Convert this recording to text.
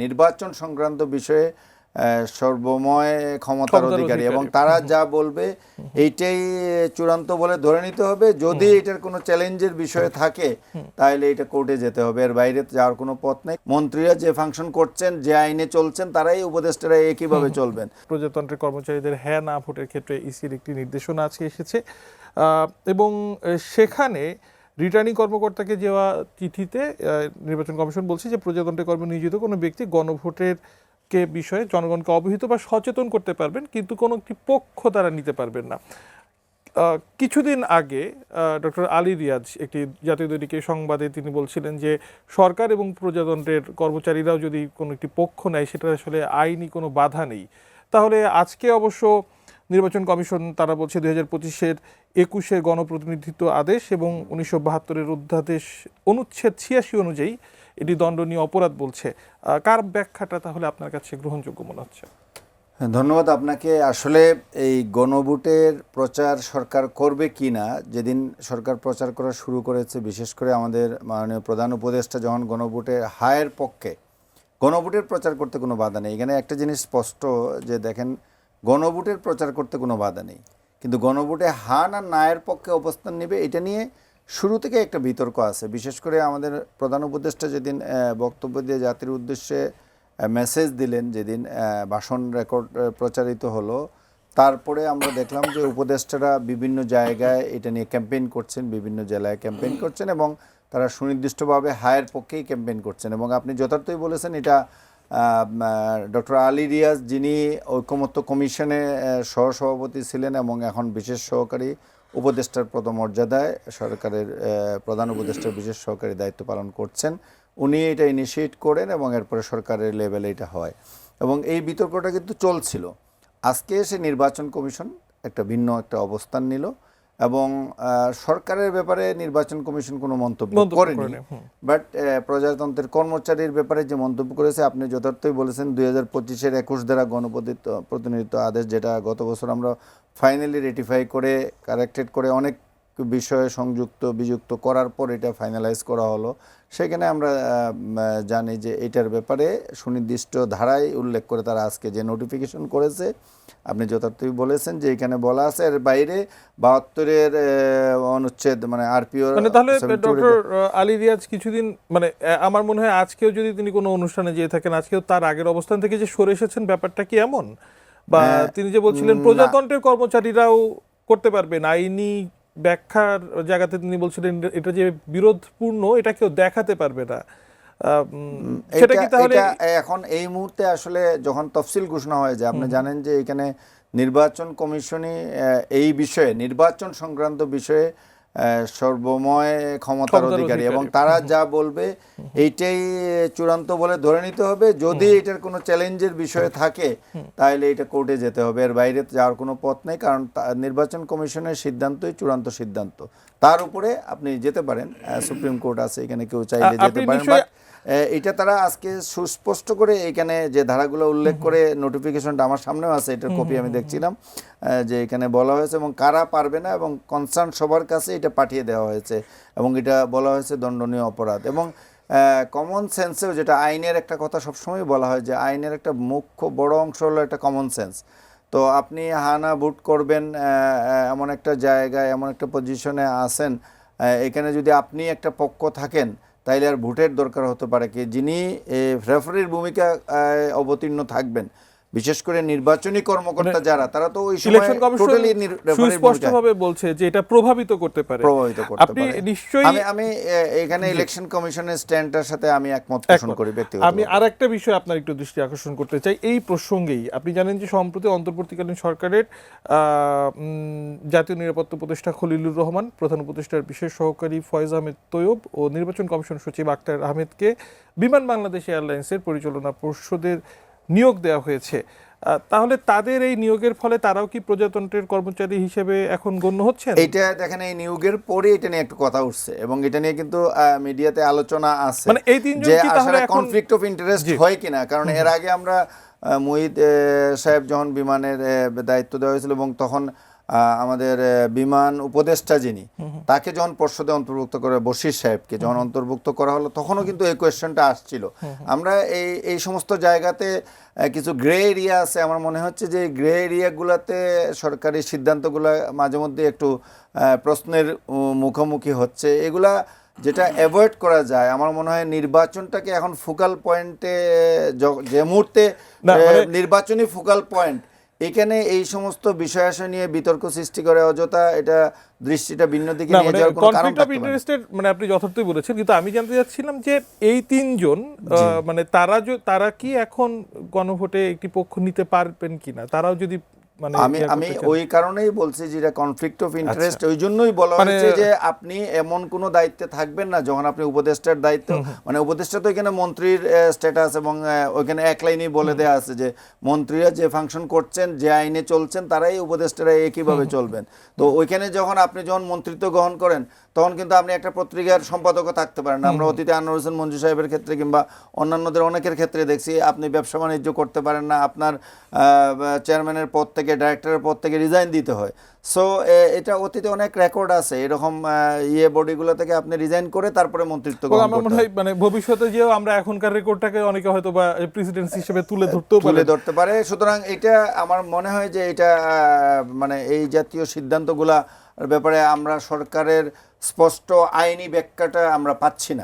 নির্বাচন সংক্রান্ত বিষয়ে সর্বময় ক্ষমতার অধিকারী এবং তারা যা বলবে এইটাই চূড়ান্ত বলে ধরে নিতে হবে। যদি এটার কোনো চ্যালেঞ্জের বিষয় থাকে তাহলে এটা কোর্টে যেতে হবে, এর বাইরে যাওয়ার কোনো পথ নেই। মন্ত্রীরা যে ফাংশন করছেন, যে আইনে চলছেন, তারাই উপদেষ্টারা একইভাবে চলবেন। প্রজাতন্ত্রের কর্মচারীদের হ্যাঁ না ভোটের ক্ষেত্রে ইসির একটি নির্দেশনা আজকে এসেছে এবং সেখানে রিটার্নিং কর্মকর্তাকে দেওয়া চিঠিতে নির্বাচন কমিশন বলছে যে প্রজাতন্ত্রে কর্মনিয়োজিত কোনো ব্যক্তি গণভোটের বিষয়ে জনগণকে অবহিত বা সচেতন করতে পারবেন, কিন্তু কোনো একটি পক্ষ তারা নিতে পারবেন না। কিছুদিন আগে ডক্টর আলী রিয়াজ একটি জাতীয় দৈনিকের সংবাদে তিনি বলছিলেন যে সরকার এবং প্রজাতন্ত্রের কর্মচারীরাও যদি কোনো একটি পক্ষ নেয় সেটা আসলে আইনি কোনো বাধা নেই। তাহলে আজকে অবশ্য নির্বাচন কমিশন তারা বলছে 2025-এর 21-এর গণপ্রতিনিধিত্ব আদেশ এবং 1972-এর অধ্যাদেশ অনুচ্ছেদ 86 অনুযায়ী এটি দণ্ডনীয় অপরাধ বলছে। কার ব্যাখ্যাটা তাহলে আপনার কাছে গ্রহণযোগ্য মনে হচ্ছে? ধন্যবাদ আপনাকে। আসলে এই গণভোটের প্রচার সরকার করবে কি না, যেদিন সরকার প্রচার করা শুরু করেছে, বিশেষ করে আমাদের মাননীয় প্রধান উপদেষ্টা যখন গণভোটের হায়ের পক্ষে, গণভোটের প্রচার করতে কোনো বাধা নেই। এখানে একটা জিনিস স্পষ্ট যে দেখেন, গণভোটের প্রচার করতে কোনো বাধা নেই, কিন্তু গণভোটে হা না নায়ের পক্ষে অবস্থান নেবে এটা নিয়ে শুরু থেকে একটা বিতর্ক আছে। বিশেষ করে আমাদের প্রধান উপদেষ্টা যেদিন বক্তব্য দিয়ে জাতির উদ্দেশ্যে মেসেজ দিলেন, যেদিন ভাষণ রেকর্ড প্রচারিত হলো, তারপরে আমরা দেখলাম যে উপদেষ্টারা বিভিন্ন জায়গায় এটা নিয়ে ক্যাম্পেইন করছেন, বিভিন্ন জেলায় ক্যাম্পেইন করছেন এবং তারা সুনির্দিষ্টভাবে হায়ের পক্ষেই ক্যাম্পেইন করছেন। এবং আপনি যথার্থই বলেছেন, এটা ডক্টর আলী রিয়াজ, যিনি ঐকমত্য কমিশনে সহসভাপতি ছিলেন এবং এখন বিশেষ সহকারী উপদেষ্টার পদমর্যাদায় সরকারের প্রধান উপদেষ্টার বিশেষ সহকারী দায়িত্ব পালন করছেন, উনি এটা ইনিশিয়েট করেন এবং এরপরে সরকারের লেভেলে এটা হয় এবং এই বিতর্কটা কিন্তু চলছিল। আজকে এসে নির্বাচন কমিশন একটা ভিন্ন একটা অবস্থান নিল এবং সরকারের ব্যাপারে নির্বাচন কমিশন কোনো মন্তব্য করেনি, বাট প্রজাতন্ত্রের কর্মচারীর ব্যাপারে যে মন্তব্য করেছে, আপনি যথার্থই বলেছেন, 2025-এর 21 দ্বারা গণপ্রতিনিধিত্ব আদেশ, যেটা গত বছর আমরা ফাইনালি রেটিফাই করে কারেক্টেড করে অনেক বিষয়ে সংযুক্ত বিযুক্ত করার পর এটা ফাইনালাইজ করা হলো। সেখানে আমরা জানি যে এটার ব্যাপারে সুনির্দিষ্ট ধারায় উল্লেখ করে তারা আজকে যে নোটিফিকেশন করেছে, আপনি যথার্থই বলেছেন যে এখানে বলা আছে এর বাইরে 72-এর অনুচ্ছেদ মানে আরপিও। তাহলে ডক্টর আলী রিয়াজ কিছুদিন মানে আমার মনে হয় আজকেও যদি তিনি কোনো অনুষ্ঠানে যেয়ে থাকেন, আজকেও তার আগের অবস্থান থেকে যে সরে এসেছেন, ব্যাপারটা কি এমন? বা তিনি যে বলছিলেন প্রজাতন্ত্রের কর্মচারীরাও করতে পারবেন, আইনি ব্যাখ্যার জায়গাতে তিনি বলছিলেন এটা যে বিরোধপূর্ণ এটা কেউ দেখাতে পারবে না, সেটা কি তাহলে এখন এই মুহূর্তে আসলে যখন তফসিল ঘোষণা হয়ে যায়, আপনি জানেন যে এখানে নির্বাচন কমিশনই এই বিষয়ে, নির্বাচন সংক্রান্ত বিষয়ে সর্বময় ক্ষমতার অধিকারী এবং তারা যা বলবে এইটাই চূড়ান্ত বলে ধরে নিতে হবে। যদি এটার কোনো চ্যালেঞ্জের বিষয় থাকে তাহলে এটা কোর্টে যেতে হবে, এর বাইরে যাওয়ার কোনো পথ নেই। কারণ নির্বাচন কমিশনের সিদ্ধান্তই চূড়ান্ত সিদ্ধান্ত, তার উপরে আপনি যেতে পারেন, সুপ্রিম কোর্ট আছে, এখানে কেউ চাইলে যেতে পারেন। বাট এটা তারা আজকে সুস্পষ্ট করে এখানে যে ধারাগুলো উল্লেখ করে, নোটিফিকেশনটা আমার সামনেও আছে, এটার কপি আমি দেখছিলাম, যে এখানে বলা হয়েছে এবং কারা পারবে না এবং কনসার্ন সবার কাছে এটা পাঠিয়ে দেওয়া হয়েছে এবং এটা বলা হয়েছে দণ্ডনীয় অপরাধ। এবং কমন সেন্সেও, যেটা আইনের একটা কথা সবসময় বলা হয় যে আইনের একটা মুখ্য বড় অংশ হলো একটা কমন সেন্স। তো আপনি হানা ভোট করবেন এমন একটা জায়গায়, এমন একটা পজিশনে আছেন, এখানে যদি আপনি একটা পক্ষ থাকেন তাইলে আর ভোটের দরকার হতে পারে কি, যিনি রেফারির ভূমিকা অবতীর্ণ থাকবেন, বিশেষ করে নির্বাচনী কর্মকর্তা যারা, তারা তো ওই সময় টোটালি সুস্পষ্টভাবে বলছে যে এটা প্রভাবিত করতে পারে। আপনি নিশ্চয়ই, আমি এখানে ইলেকশন কমিশনের স্ট্যান্ডের সাথে আমি একমত পোষণ করি ব্যক্তিগত। আমি আরেকটা বিষয় আপনার একটু দৃষ্টি আকর্ষণ করতে চাই এই প্রসঙ্গেই। আপনি জানেন যে সম্প্রতি অন্তর্বর্তীকালীন সরকারের জাতীয় নিরাপত্তা উপদেষ্টা খলিলুর রহমান, প্রধান উপদেষ্টার বিশেষ সহকারী ফয়েজ আহমেদ তৈয়ব ও নির্বাচন কমিশন সচিব আক্তার আহমেদকে বিমান বাংলাদেশ এয়ারলাইন্সের পরিচালনা পর্ষদের নিয়োগ দেওয়া হয়েছে। তাহলে তাদের এই নিয়োগের ফলে তারাও কি প্রজাতন্ত্রের কর্মচারী হিসেবে এখন গণ্য হচ্ছেন? এটা দেখেন, এই নিয়োগের পরে এটা নিয়ে একটু কথা উঠছে এবং এটা নিয়ে কিন্তু মিডিয়াতে আলোচনা আছে, মানে এই তিনজন যে কি আসলে কনফ্লিক্ট অফ ইন্টারেস্ট হয় কিনা। কারণ এর আগে আমরা মুহিত সাহেব যখন বিমানের দায়িত্ব দেওয়া হয়েছিল এবং তখন আমাদের বিমান উপদেষ্টা যিনি, তাকে যখন পর্ষদে অন্তর্ভুক্ত করে বশির সাহেবকে যখন অন্তর্ভুক্ত করা হলো, তখনও কিন্তু এই কোয়েশ্চেনটা আসছিল। আমরা এই সমস্ত জায়গাতে কিছু গ্রে এরিয়া আছে। আমার মনে হচ্ছে যে গ্রে এরিয়াগুলোতে সরকারি সিদ্ধান্তগুলো মাঝে মধ্যে একটু প্রশ্নের মুখোমুখি হচ্ছে। এগুলা যেটা অ্যাভয়েড করা যায়, আমার মনে হয় নির্বাচনটাকে এখন ফোকাল পয়েন্টে, যে মুহূর্তে নির্বাচনী ফোকাল পয়েন্ট, এখানে এই সমস্ত বিষয় আসে নিয়ে বিতর্ক সৃষ্টি করে অযথা এটা দৃষ্টিটা ভিন্ন দিকে নিয়ে যাওয়ার কোনো কারণ কনফ্লিক্ট অফ থাকতে পারে না। ইন্টারেস্টের মানে আপনি যথার্থই বলেছেন, কিন্তু আমি জানতে চাচ্ছিলাম যে এই তিনজন মানে তারা কি এখন গণভোটে একটি পক্ষ নিতে পারবেন কিনা, তারাও যদি মানে আমি ওই কারণেই বলছি যে এটা কনফ্লিক্ট অফ ইন্টারেস্ট। ওই জন্যই বলা হয়েছে যে আপনি এমন কোনো দায়িত্বে থাকবেন না যখন আপনি উপদেষ্টার দায়িত্ব, মানে উপদেষ্টা তো এখানে মন্ত্রীর স্ট্যাটাস, এবং ওইখানে এক লাইনেই বলে দেওয়া আছে যে মন্ত্রীরা যে ফাংশন করছেন, যে আইনে চলছেন, তারাই উপদেষ্টারা একইভাবে চলবেন। তো ওইখানে যখন আপনি মন্ত্রিত্ব গ্রহণ করেন, তখন কিন্তু আপনি একটা পত্রিকার সম্পাদকও থাকতে পারেন না। আমরা অতীতে আনোয়ার হোসেন মঞ্জু সাহেবের ক্ষেত্রে কিংবা অন্যান্যদের অনেকের ক্ষেত্রে দেখছি, আপনি ব্যবসা বাণিজ্য করতে পারেন না, আপনার চেয়ারম্যানের পদ থেকে, ডাইরেক্টরের পদ থেকে রিজাইন দিতে হয়। সো এটা অতীতে অনেক রেকর্ড আছে, এরকম বডিগুলো থেকে আপনি রিজাইন করে তারপরে মন্ত্রিত্ব গ্রহণ আমার মনে হয় মানে ভবিষ্যতে যেও আমরা এখনকার রেকর্ডটাকে অনেকে হয়তো বা প্রেসিডেন্সি হিসেবে তুলে ধরতে পারে। সুতরাং এটা আমার মনে হয় যে এটা মানে এই জাতীয় সিদ্ধান্তগুলা ব্যাপারে আমরা সরকারের স্পষ্ট আইনি ব্যাখ্যাটা আমরা পাচ্ছি না।